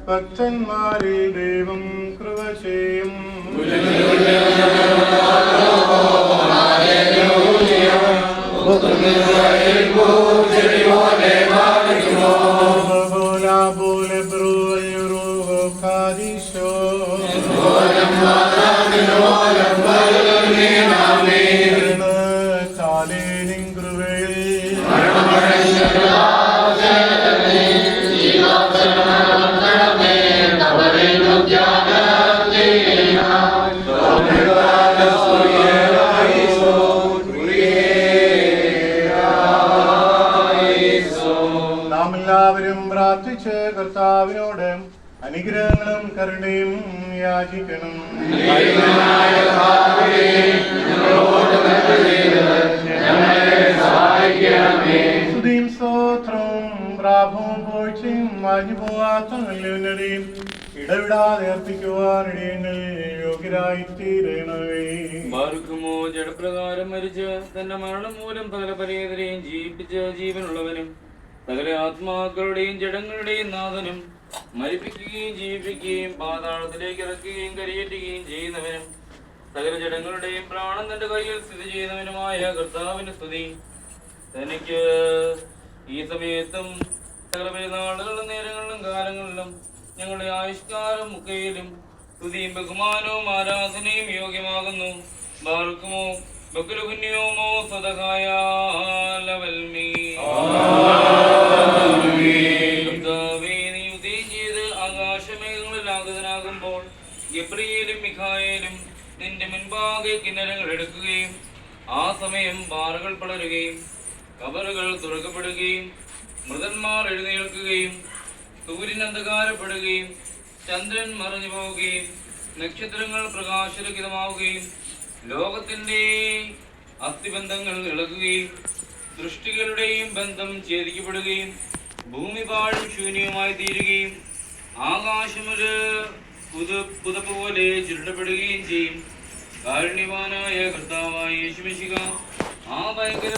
ഭക്തന്മാരിൽ ദൈവം കൃപ ചെയ്യും. എല്ലാവരും പ്രാർത്ഥിച്ച് കർത്താവിനോട് അനുഗ്രഹങ്ങളും കരുണയും യാചിക്കണം. സ്തുതിയും സ്തോത്രവും പ്രാഭവും പോഴ്ചയും മാഞ്ഞു പോവാത്ത ഉന്നതിയും ഇടവിടാതെ അർപ്പിക്കുവാൻ ഇടയങ്ങൾ യോഗ്യരായിത്തീരണമേ. ജഡപ്രകാരം മരിച്ച് തന്റെ മരണം മൂലം സകല പരേതരെയും ജീവിപ്പിച്ച് ജീവനുള്ളവനും സകല ആത്മാക്കളുടെയും ജഡങ്ങളുടെയും നാഥനും മരിപ്പിക്കുകയും ജീവിപ്പിക്കുകയും പാതാളത്തിലേക്ക് ഇറക്കുകയും കരയേറ്റുകയും ചെയ്യുന്നവനും സകല ജഡങ്ങളുടെയും പ്രാണൻ തന്റെ കയ്യിൽ സ്ഥിതി ചെയ്യുന്നവനുമായ കർത്താവിന് സ്തുതി. തനിക്ക് ഈ സമയത്തും സകല പെരുന്നാളുകളിലും നേരങ്ങളിലും കാലങ്ങളിലും ഞങ്ങളുടെ ആയുഷ്കാലം മുക്കയിലും സ്തുതിയും ബഹുമാനവും ആരാധനയും യോഗ്യമാകുന്നു. ബാർക്കുമോ ബക്കുലുകുന്യോമോ സ്വതകായ ലവൽമീ. ആകാശമേഘങ്ങളിൽ ആഗതനാകുമ്പോൾ ഗബ്രിയേലും മിഖായേലും നിന്റെ മുൻപാകെ കിന്നരങ്ങൾ എടുക്കുകയും ആ സമയം പാറകൾ പടരുകയും കബറുകൾ തുറക്കപ്പെടുകയും മൃതന്മാർ എഴുന്നേൽക്കുകയും സൂര്യൻ അന്ധകാരപ്പെടുകയും ചന്ദ്രൻ മറഞ്ഞു പോവുകയും നക്ഷത്രങ്ങൾ പ്രകാശരഹിതമാവുകയും ലോകത്തിന്റെ അസ്ഥിബന്ധങ്ങൾ ഇളകുകയും സൃഷ്ടികളുടെയും ബന്ധം ഛേദിക്കപ്പെടുകയും ഭൂമി പാഴും ശൂന്യവുമായി തീരുകയും ആകാശമൊരു പുതപ്പ് പോലെ ചുരുട്ടപ്പെടുകയും ചെയ്യും. കാരുണ്യവാനായ കർത്താവായ യേശുമിശിഹ ആ ഭയങ്കര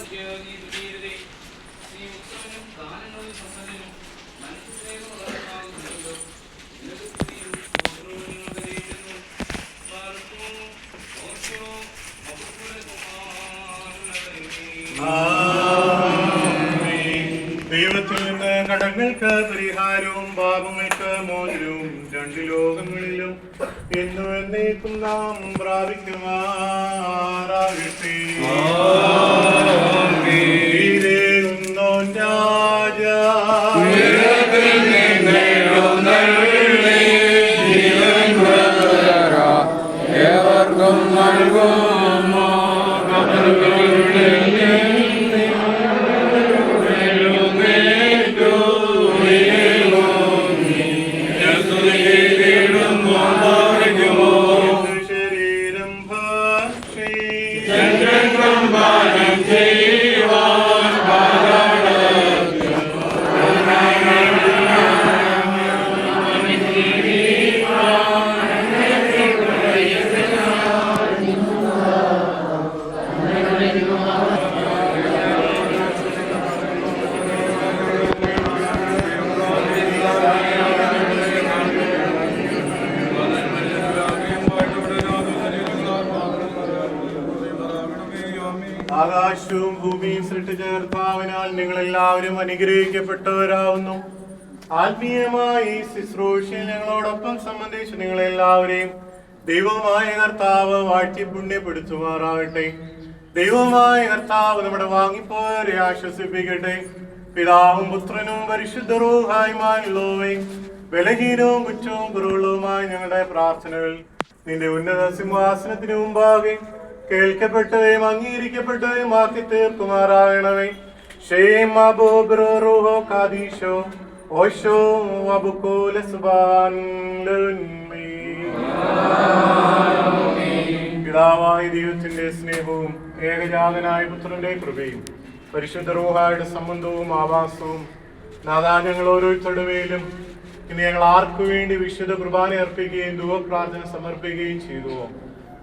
ദൈവത്തിൽ നിന്ന് കടങ്ങൾക്ക് പരിഹാരവും പാപങ്ങൾക്ക് മോചനവും രണ്ട് ലോകങ്ങളിലും എന്നും എന്നേക്കും നാം പ്രാപിക്കുമാറാകട്ടെ. ഏവർക്കും നൽകുമോ ആകാശവും ഭൂമിയും സൃഷ്ടിച്ച കർത്താവിനാൽ നിങ്ങൾ എല്ലാവരും അനുഗ്രഹിക്കപ്പെട്ടവരാവുന്നു. ആത്മീയമായി ശുശ്രൂഷയിൽ ഞങ്ങളോടൊപ്പം സംബന്ധിച്ച് നിങ്ങളെല്ലാവരെയും ദൈവമായ കർത്താവ് വാഴ്ത്തി പുണ്യപ്പെടുത്തുമാറാകട്ടെ. ദൈവമായ കർത്താവ് നമ്മുടെ വാങ്ങിപ്പോയവരെ ആശ്വസിപ്പിക്കട്ടെ. പിതാവും പുത്രനും പരിശുദ്ധ റൂഹായുമായുള്ളവേ, ബലഹീനവും കുറ്റവും കുറവുള്ളതുമായ ഞങ്ങളുടെ പ്രാർത്ഥനകൾ നിന്റെ ഉന്നത സിംഹാസനത്തിന് മുമ്പാകെ കേൾക്കപ്പെട്ടവയും അംഗീകരിക്കപ്പെട്ടവയും ആക്കി തീർക്കുമാറാകണമേ. പിതാവായ ദൈവത്തിന്റെ സ്നേഹവും ഏകജാതനായ പുത്രന്റെ കൃപയും പരിശുദ്ധ റൂഹായുടെ സംബന്ധവും ആവാസവും നാഥാ ഞങ്ങൾ ഓരോരുത്തരുടെ മേലും ഇന്ന് ഞങ്ങൾ ആർക്കു വേണ്ടി വിശുദ്ധ കുർബാന അർപ്പിക്കുകയും ധൂപപ്രാർത്ഥന സമർപ്പിക്കുകയും ചെയ്തുവോ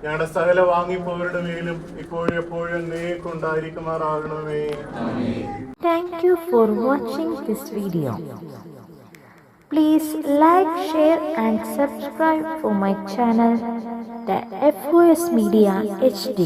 ഞങ്ങളുടെ സകല വാങ്ങിപ്പോവരുടെ മേലും ഇപ്പോഴും എപ്പോഴും നീക്കുണ്ടായിരിക്കുമാറാകണമേ. Thank you for watching this video. Please like, share and subscribe for my channel, the FOS Media HD.